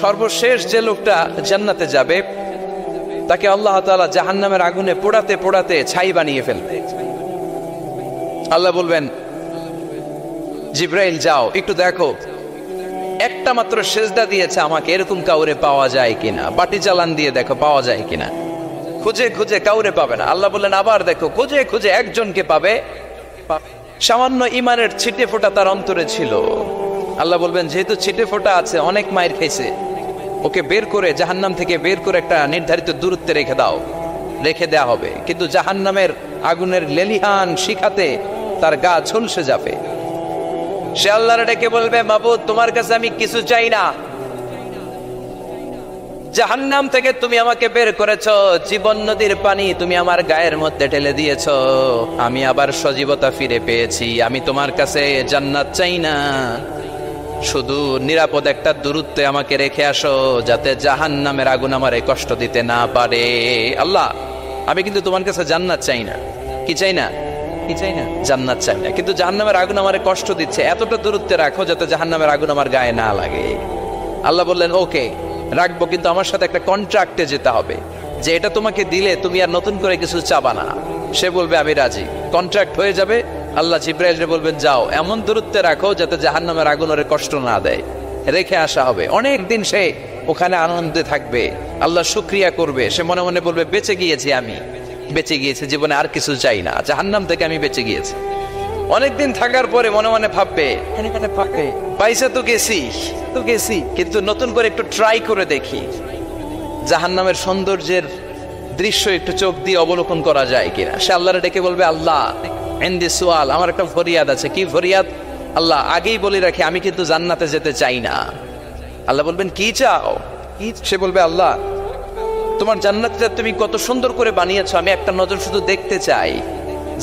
সর্বশেষ যে লোকটা জান্নাতে যাবে তাকে আল্লাহ তাআলা জাহান্নামের আগুনে পোড়াতে পোড়াতে ছাই বানিয়ে ফেলবে। আল্লাহ বলবেন, জিব্রাইল যাও একটু দেখো, একটা মাত্র সেজদা দিয়েছে আমাকে, এরকম কাউরে পাওয়া যায় কিনা। বাটি চালান দিয়ে দেখো পাওয়া যায় কিনা। খুঁজে খুঁজে কাউরে পাবে না। আল্লাহ বললেন আবার দেখো, খুঁজে খুঁজে একজনকে পাবে। সামান্য ইমানের ছিটে ফোঁটা তার অন্তরে ছিল। আল্লাহ বলবেন, যেহেতু ছিটে ফোঁটা আছে, অনেক মায়ের খাইছে, ওকে বের করে জাহান্নাম থেকে বের করে একটা নির্ধারিত দূরত্বে রেখে দাও। রেখে দেয়া হবে, কিন্তু জাহান্নামের আগুনের লেলিহান শিখাতে তার গা ঝলসে যাবে। সে আল্লাহর ডেকে বলবে, মাবুদ তোমার কাছে আমি কিছু চাই না, জাহান্নাম থেকে তুমি আমাকে বের করেছো, জীবন নদীর পানি তুমি আমার গায়ের মধ্যে ঢেলে দিয়েছো, আমি আবার সজীবতা ফিরে পেয়েছি, আমি তোমার কাছে জান্নাত চাই না, শুধু নিরাপদ একটা দূরত্বে আমাকে রেখে আসো, যাতে জাহান্নামের আগুন আমারে কষ্ট দিতে না পারে। আল্লাহ, আমি কিন্তু তোমার কাছে জান্নাত চাই না। কি চাই না? কি চাই না? জান্নাত চাই না, কিন্তু জাহান্নামের আগুন আমারে কষ্ট দিচ্ছে, এতটা দূরত্বে রাখো যাতে জাহান্নামের আগুন আমার গায়ে না লাগে। আল্লাহ বললেন, ওকে রাখবো, কিন্তু আমার সাথে একটা কন্ট্রাক্টে যেতে হবে, যে এটা তোমাকে দিলে তুমি আর নতুন করে কিছু চাবা না। সে বলবে আমি রাজি, কন্ট্রাক্ট হয়ে যাবে। আল্লাহ জিব্রাইলকে বলবেন, যাও এমন দূরত্বে রাখো যাতে জাহান্নামের আগুন ওরে কষ্ট না দেয়। রেখে আসা হবে। অনেক দিন সে ওখানে আনন্দে থাকবে, আল্লাহ শুকরিয়া করবে। সে মনে মনে বলবে, বেঁচে গিয়েছি, আমি বেঁচে গিয়েছি, জীবনে আর কিছু চাই না, জাহান্নাম থেকে আমি বেঁচে গিয়েছি। অনেকদিন থাকার পরে মনে মনে ভাববে, পয়সা তো গেছি, কিন্তু নতুন করে একটু ট্রাই করে দেখি, জাহান্নামের সৌন্দর্যের দৃশ্য একটু চোখ দিয়ে অবলোকন করা যায় কিনা। সে আল্লাহরে ডেকে বলবে, আল্লাহ ইনদি সুআল, আমার একটা ফরিয়াদ আছে। কি ফরিয়াদ? আল্লাহ আগেই বলে রাখি, আমি কিন্তু জান্নাতে যেতে চাই না। আল্লাহ বলবেন, কি চাও? সে বলবে, আল্লাহ তোমার জান্নাতটা তুমি কত সুন্দর করে বানিয়েছো, আমি একটা নজর শুধু দেখতে চাই।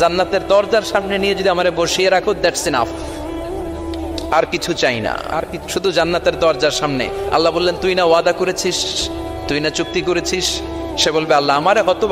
জান্নাতের দরজার সামনে নিয়ে যদি আমারে বসিয়ে রাখো, দ্যাটস ইনাফ, আর কিছু চাই না, আর শুধু জান্নাতের দরজার সামনে। আল্লাহ বললেন, তুই না ওয়াদা করেছিস, তুই না চুক্তি করেছিস। সে বলবে, আল্লাহ আমারে হতভাগ্য